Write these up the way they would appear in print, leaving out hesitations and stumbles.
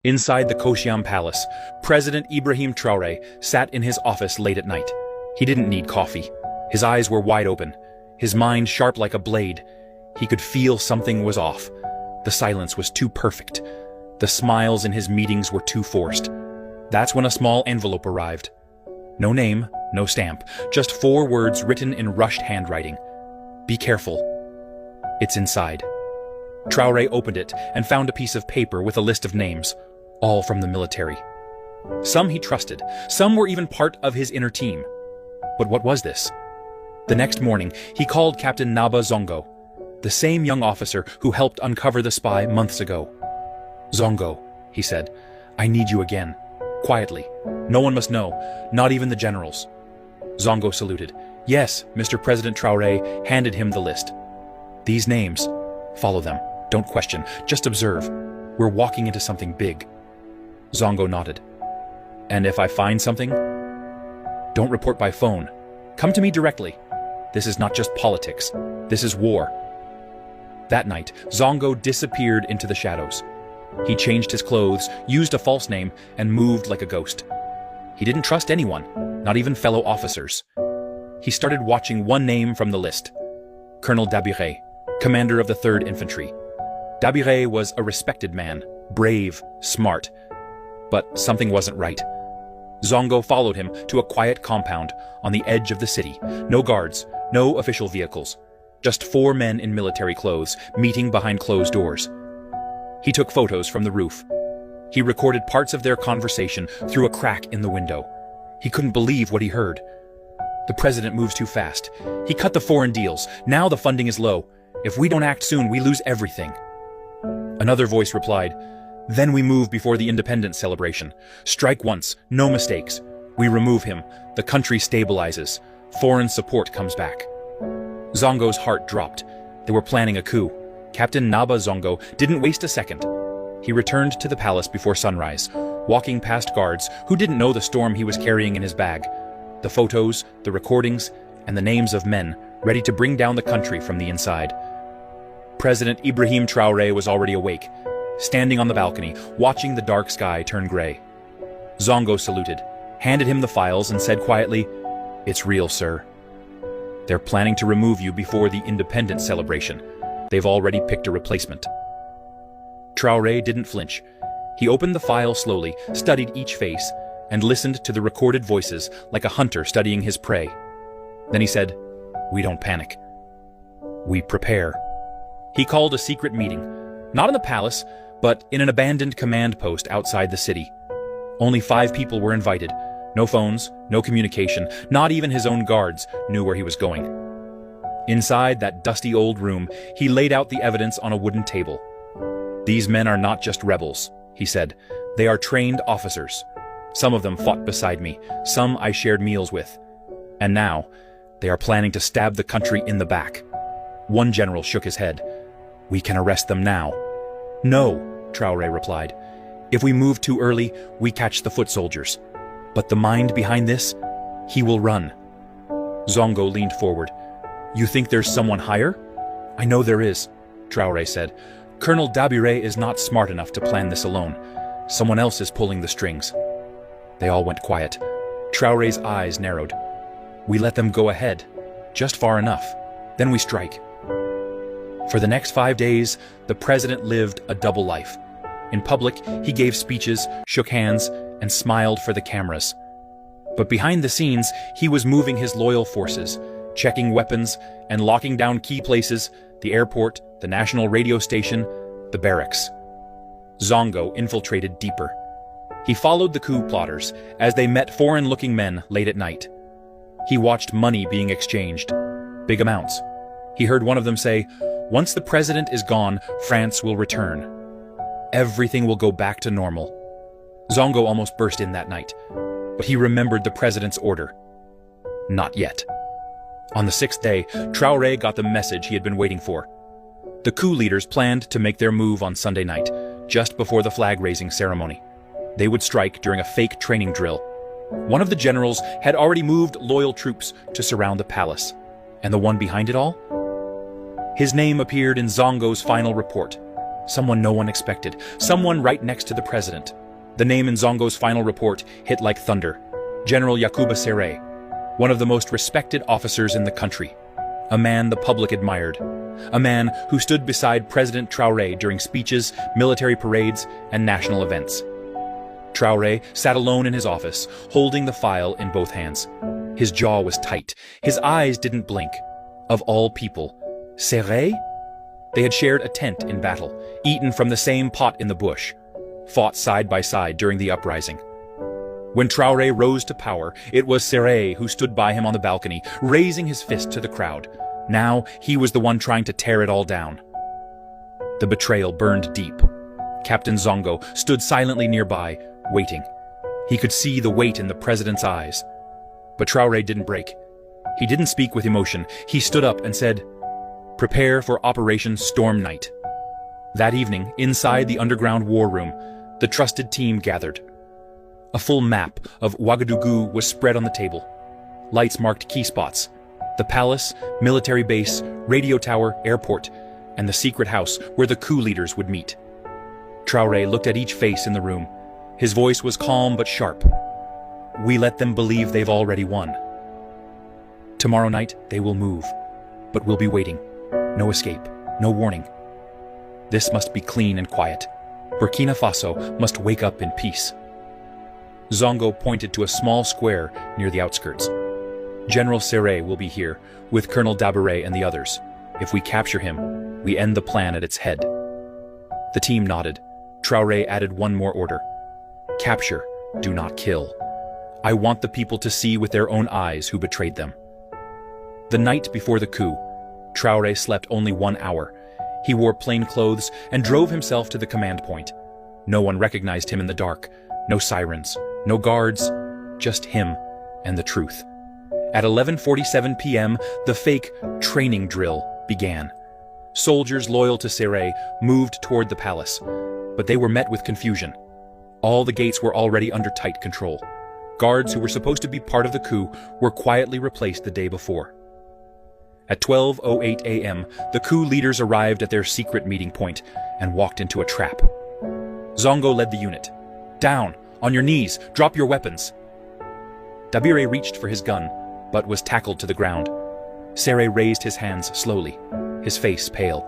Inside the Koshiam Palace, President Ibrahim Traoré sat in his office late at night. He didn't need coffee. His eyes were wide open, his mind sharp like a blade. He could feel something was off. The silence was too perfect. The smiles in his meetings were too forced. That's when a small envelope arrived. No name, no stamp, just 4 words written in rushed handwriting. Be careful. It's inside. Traoré opened it and found a piece of paper with a list of names, all from the military. Some he trusted, some were even part of his inner team. But what was this? The next morning, he called Captain Naba Zongo, the same young officer who helped uncover the spy months ago. Zongo, he said, I need you again. Quietly. No one must know, not even the generals. Zongo saluted. Yes, Mr. President Traoré handed him the list. These names, follow them. Don't question, just observe. We're walking into something big. Zongo nodded. And if I find something? Don't report by phone. Come to me directly. This is not just politics. This is war. That night, Zongo disappeared into the shadows. He changed his clothes, used a false name, and moved like a ghost. He didn't trust anyone, not even fellow officers. He started watching one name from the list. Colonel Dabiré, commander of the 3rd Infantry. Dabiré was a respected man, brave, smart. But something wasn't right. Zongo followed him to a quiet compound on the edge of the city. No guards, no official vehicles. Just 4 men in military clothes, meeting behind closed doors. He took photos from the roof. He recorded parts of their conversation through a crack in the window. He couldn't believe what he heard. The president moves too fast. He cut the foreign deals. Now the funding is low. If we don't act soon, we lose everything. Another voice replied, Then we move before the independence celebration. Strike once, no mistakes. We remove him. The country stabilizes. Foreign support comes back. Zongo's heart dropped. They were planning a coup. Captain Naba Zongo didn't waste a second. He returned to the palace before sunrise, walking past guards who didn't know the storm he was carrying in his bag. The photos, the recordings, and the names of men ready to bring down the country from the inside. President Ibrahim Traoré was already awake, standing on the balcony, watching the dark sky turn gray. Zongo saluted, handed him the files, and said quietly, It's real, sir. They're planning to remove you before the independence celebration. They've already picked a replacement. Traoré didn't flinch. He opened the file slowly, studied each face, and listened to the recorded voices like a hunter studying his prey. Then he said, We don't panic. We prepare. He called a secret meeting, not in the palace, but in an abandoned command post outside the city. Only 5 people were invited. No phones, no communication, not even his own guards knew where he was going. Inside that dusty old room, he laid out the evidence on a wooden table. These men are not just rebels, he said. They are trained officers. Some of them fought beside me, some I shared meals with. And now, they are planning to stab the country in the back. One general shook his head. We can arrest them now. No, Traoré replied. If we move too early, we catch the foot soldiers. But the mind behind this? He will run. Zongo leaned forward. You think there's someone higher? I know there is, Traoré said. Colonel Dabiré is not smart enough to plan this alone. Someone else is pulling the strings. They all went quiet. Traoré's eyes narrowed. We let them go ahead, just far enough. Then we strike. For the next 5 days, the president lived a double life. In public, he gave speeches, shook hands, and smiled for the cameras. But behind the scenes, he was moving his loyal forces, checking weapons and locking down key places, the airport, the national radio station, the barracks. Zongo infiltrated deeper. He followed the coup plotters as they met foreign-looking men late at night. He watched money being exchanged, big amounts. He heard one of them say, Once the president is gone, France will return. Everything will go back to normal. Zongo almost burst in that night, but he remembered the president's order. Not yet. On the 6th day, Traoré got the message he had been waiting for. The coup leaders planned to make their move on Sunday night, just before the flag-raising ceremony. They would strike during a fake training drill. One of the generals had already moved loyal troops to surround the palace. And the one behind it all? His name appeared in Zongo's final report. Someone no one expected. Someone right next to the president. The name in Zongo's final report hit like thunder. General Yakuba Serey, one of the most respected officers in the country. A man the public admired. A man who stood beside President Traoré during speeches, military parades, and national events. Traoré sat alone in his office, holding the file in both hands. His jaw was tight. His eyes didn't blink. Of all people, Serey? They had shared a tent in battle, eaten from the same pot in the bush, fought side by side during the uprising. When Traoré rose to power, it was Serey who stood by him on the balcony, raising his fist to the crowd. Now he was the one trying to tear it all down. The betrayal burned deep. Captain Zongo stood silently nearby, waiting. He could see the weight in the president's eyes. But Traoré didn't break. He didn't speak with emotion. He stood up and said, "Prepare for Operation Storm Night." That evening, inside the underground war room, the trusted team gathered. A full map of Ouagadougou was spread on the table. Lights marked key spots: the palace, military base, radio tower, airport, and the secret house where the coup leaders would meet. Traoré looked at each face in the room. His voice was calm but sharp. "We let them believe they've already won. Tomorrow night they will move, but we'll be waiting. No escape, no warning. This must be clean and quiet. Burkina Faso must wake up in peace." Zongo pointed to a small square near the outskirts. "General Serey will be here, with Colonel Dabere and the others. If we capture him, we end the plan at its head." The team nodded. Traoré added one more order. "Capture, do not kill. I want the people to see with their own eyes who betrayed them." The night before the coup, Traoré slept only 1 hour. He wore plain clothes and drove himself to the command point. No one recognized him in the dark. No sirens, no guards, just him and the truth. At 11:47 p.m., the fake training drill began. Soldiers loyal to Serey moved toward the palace, but they were met with confusion. All the gates were already under tight control. Guards who were supposed to be part of the coup were quietly replaced the day before. At 12:08 a.m., the coup leaders arrived at their secret meeting point and walked into a trap. Zongo led the unit. "Down! On your knees! Drop your weapons!" Dabire reached for his gun, but was tackled to the ground. Serey raised his hands slowly, his face pale.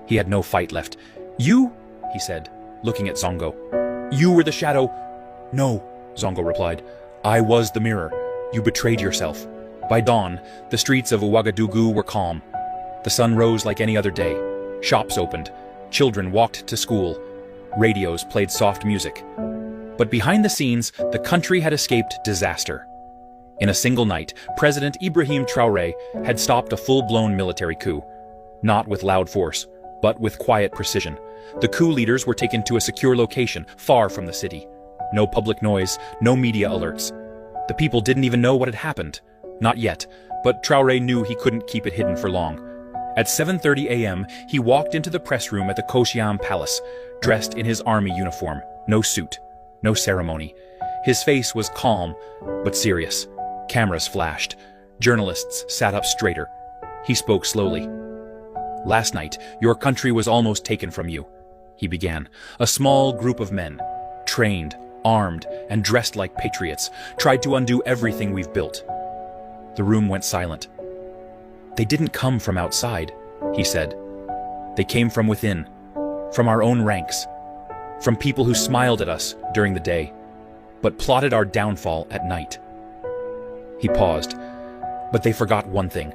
He had no fight left. "You?" he said, looking at Zongo. "You were the shadow." "No," Zongo replied. "I was the mirror. You betrayed yourself." By dawn, the streets of Ouagadougou were calm. The sun rose like any other day. Shops opened. Children walked to school. Radios played soft music. But behind the scenes, the country had escaped disaster. In a single night, President Ibrahim Traoré had stopped a full-blown military coup. Not with loud force, but with quiet precision. The coup leaders were taken to a secure location, far from the city. No public noise, no media alerts. The people didn't even know what had happened. Not yet, but Traoré knew he couldn't keep it hidden for long. At 7:30 a.m., he walked into the press room at the Koshiam Palace, dressed in his army uniform. No suit, no ceremony. His face was calm, but serious. Cameras flashed. Journalists sat up straighter. He spoke slowly. "Last night, your country was almost taken from you," he began. "A small group of men, trained, armed, and dressed like patriots, tried to undo everything we've built." The room went silent. "They didn't come from outside," he said. "They came from within, from our own ranks, from people who smiled at us during the day, but plotted our downfall at night." He paused, but they forgot one thing.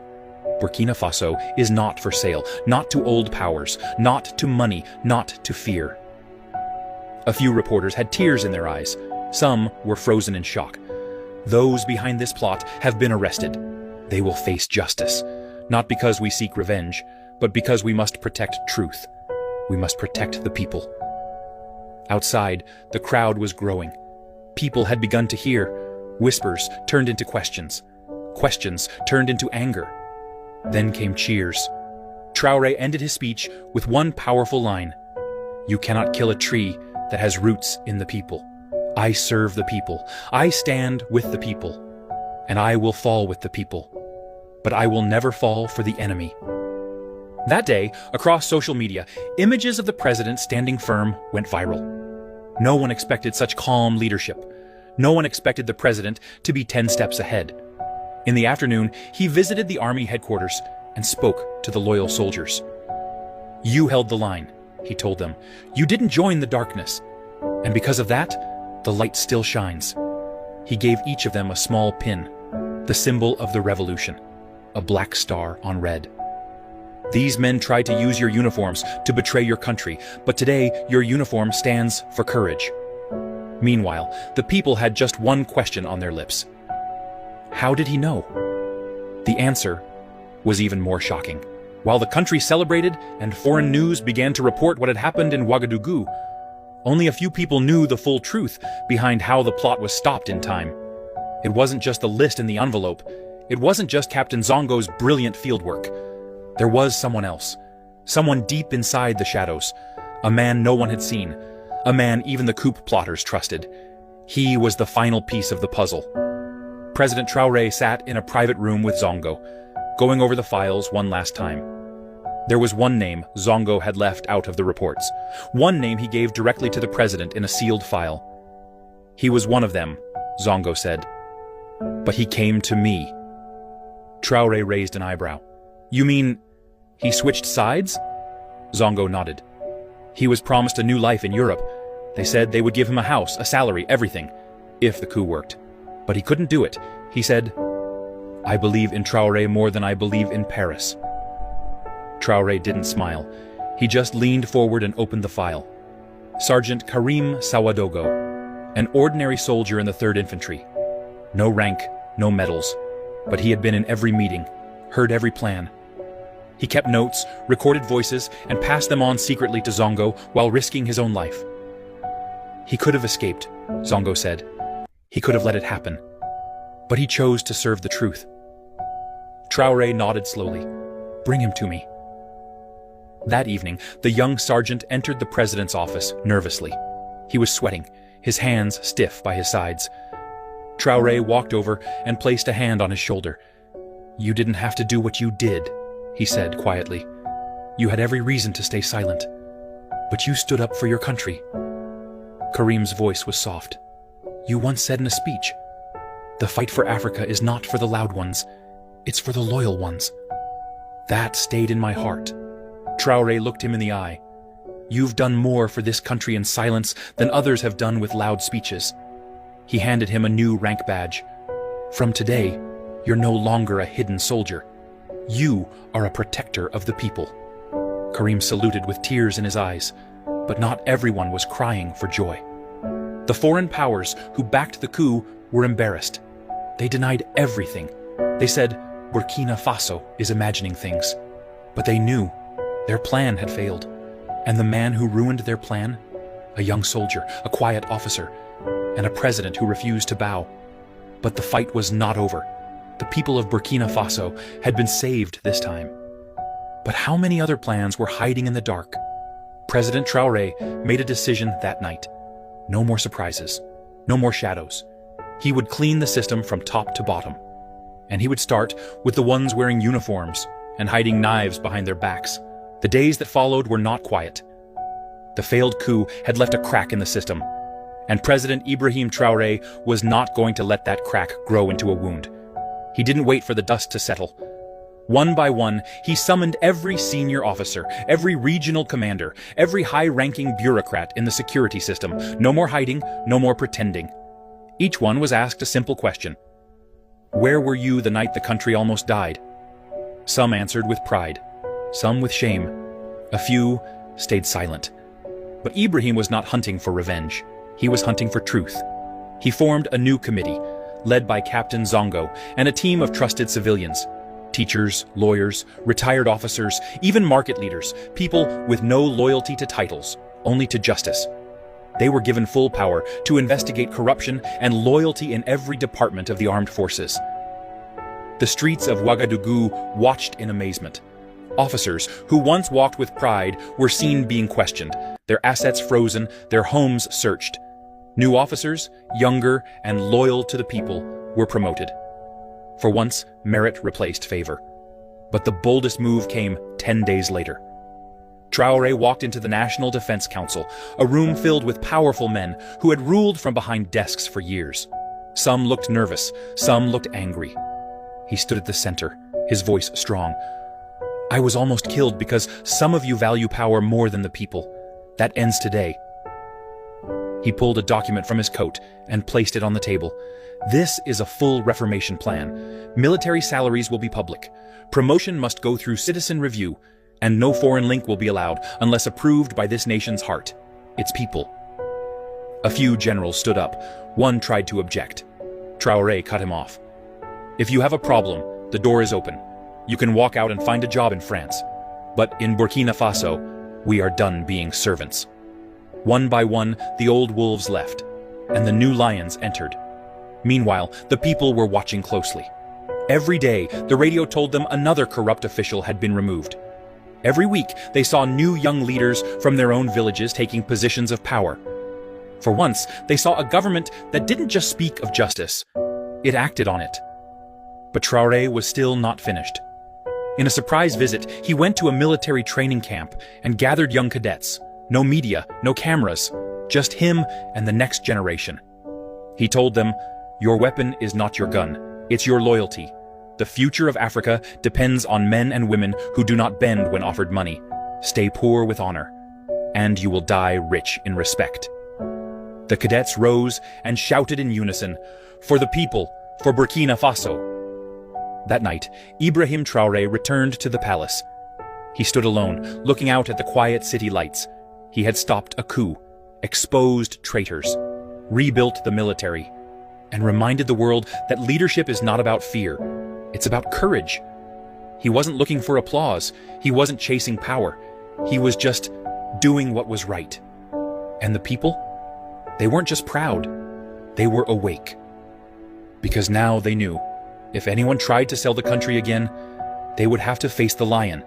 Burkina Faso is not for sale, not to old powers, not to money, not to fear. A few reporters had tears in their eyes. Some were frozen in shock. Those behind this plot have been arrested. They will face justice, not because we seek revenge, but because we must protect truth. We must protect the people. Outside, the crowd was growing. People had begun to hear. Whispers turned into questions. Questions turned into anger. Then came cheers. Traoré ended his speech with one powerful line. "You cannot kill a tree that has roots in the people. I serve the people. I stand with the people. And I will fall with the people. But I will never fall for the enemy." That day, across social media, images of the president standing firm went viral. No one expected such calm leadership. No one expected the president to be 10 steps ahead. In the afternoon, he visited the army headquarters and spoke to the loyal soldiers. "You held the line," he told them. "You didn't join the darkness. And because of that, the light still shines." He gave each of them a small pin, the symbol of the revolution, a black star on red. "These men tried to use your uniforms to betray your country, but today your uniform stands for courage." Meanwhile, the people had just one question on their lips. How did he know? The answer was even more shocking. While the country celebrated and foreign news began to report what had happened in Ouagadougou, only a few people knew the full truth behind how the plot was stopped in time. It wasn't just the list in the envelope. It wasn't just Captain Zongo's brilliant fieldwork. There was someone else, someone deep inside the shadows, a man no one had seen, a man even the coup plotters trusted. He was the final piece of the puzzle. President Traoré sat in a private room with Zongo, going over the files one last time. There was one name Zongo had left out of the reports, one name he gave directly to the president in a sealed file. "He was one of them," Zongo said. "But he came to me." Traoré raised an eyebrow. "You mean he switched sides?" Zongo nodded. "He was promised a new life in Europe. They said they would give him a house, a salary, everything, if the coup worked. But he couldn't do it. He said, 'I believe in Traoré more than I believe in Paris.'" Traoré didn't smile. He just leaned forward and opened the file. Sergeant Karim Sawadogo, an ordinary soldier in the 3rd Infantry. No rank, no medals, but he had been in every meeting, heard every plan. He kept notes, recorded voices, and passed them on secretly to Zongo while risking his own life. "He could have escaped," Zongo said. "He could have let it happen. But he chose to serve the truth." Traoré nodded slowly. "Bring him to me." That evening, the young sergeant entered the president's office nervously. He was sweating, his hands stiff by his sides. Traoré walked over and placed a hand on his shoulder. "You didn't have to do what you did," he said quietly. "You had every reason to stay silent. But you stood up for your country." Karim's voice was soft. "You once said in a speech, 'The fight for Africa is not for the loud ones, it's for the loyal ones.' That stayed in my heart." Traoré looked him in the eye. "You've done more for this country in silence than others have done with loud speeches." He handed him a new rank badge. "From today, you're no longer a hidden soldier. You are a protector of the people." Karim saluted with tears in his eyes, but not everyone was crying for joy. The foreign powers who backed the coup were embarrassed. They denied everything. They said, "Burkina Faso is imagining things." But they knew their plan had failed. And the man who ruined their plan? A young soldier, a quiet officer, and a president who refused to bow. But the fight was not over. The people of Burkina Faso had been saved this time. But how many other plans were hiding in the dark? President Traoré made a decision that night. No more surprises. No more shadows. He would clean the system from top to bottom. And he would start with the ones wearing uniforms and hiding knives behind their backs. The days that followed were not quiet. The failed coup had left a crack in the system, and President Ibrahim Traoré was not going to let that crack grow into a wound. He didn't wait for the dust to settle. One by one, he summoned every senior officer, every regional commander, every high-ranking bureaucrat in the security system. No more hiding, no more pretending. Each one was asked a simple question. Where were you the night the country almost died? Some answered with pride, some with shame. A few stayed silent. But Ibrahim was not hunting for revenge. He was hunting for truth. He formed a new committee, led by Captain Zongo and a team of trusted civilians. Teachers, lawyers, retired officers, even market leaders, people with no loyalty to titles, only to justice. They were given full power to investigate corruption and loyalty in every department of the armed forces. The streets of Ouagadougou watched in amazement. Officers who once walked with pride were seen being questioned, their assets frozen, their homes searched. New officers, younger and loyal to the people, were promoted. For once, merit replaced favor. But the boldest move came 10 days later. Traoré walked into the National Defense Council, a room filled with powerful men who had ruled from behind desks for years. Some looked nervous, some looked angry. He stood at the center, his voice strong. "I was almost killed because some of you value power more than the people. That ends today." He pulled a document from his coat and placed it on the table. "This is a full reformation plan. Military salaries will be public. Promotion must go through citizen review, and no foreign link will be allowed unless approved by this nation's heart, its people." A few generals stood up. One tried to object. Traoré cut him off. "If you have a problem, the door is open. You can walk out and find a job in France. But in Burkina Faso, we are done being servants." One by one, the old wolves left, and the new lions entered. Meanwhile, the people were watching closely. Every day, the radio told them another corrupt official had been removed. Every week, they saw new young leaders from their own villages taking positions of power. For once, they saw a government that didn't just speak of justice, it acted on it. But Traoré was still not finished. In a surprise visit, he went to a military training camp and gathered young cadets. No media, no cameras, just him and the next generation. He told them, "Your weapon is not your gun, it's your loyalty. The future of Africa depends on men and women who do not bend when offered money. Stay poor with honor, and you will die rich in respect." The cadets rose and shouted in unison, "For the people, for Burkina Faso." That night, Ibrahim Traoré returned to the palace. He stood alone, looking out at the quiet city lights. He had stopped a coup, exposed traitors, rebuilt the military, and reminded the world that leadership is not about fear, it's about courage. He wasn't looking for applause, he wasn't chasing power, he was just doing what was right. And the people? They weren't just proud, they were awake. Because now they knew, if anyone tried to sell the country again, they would have to face the lion.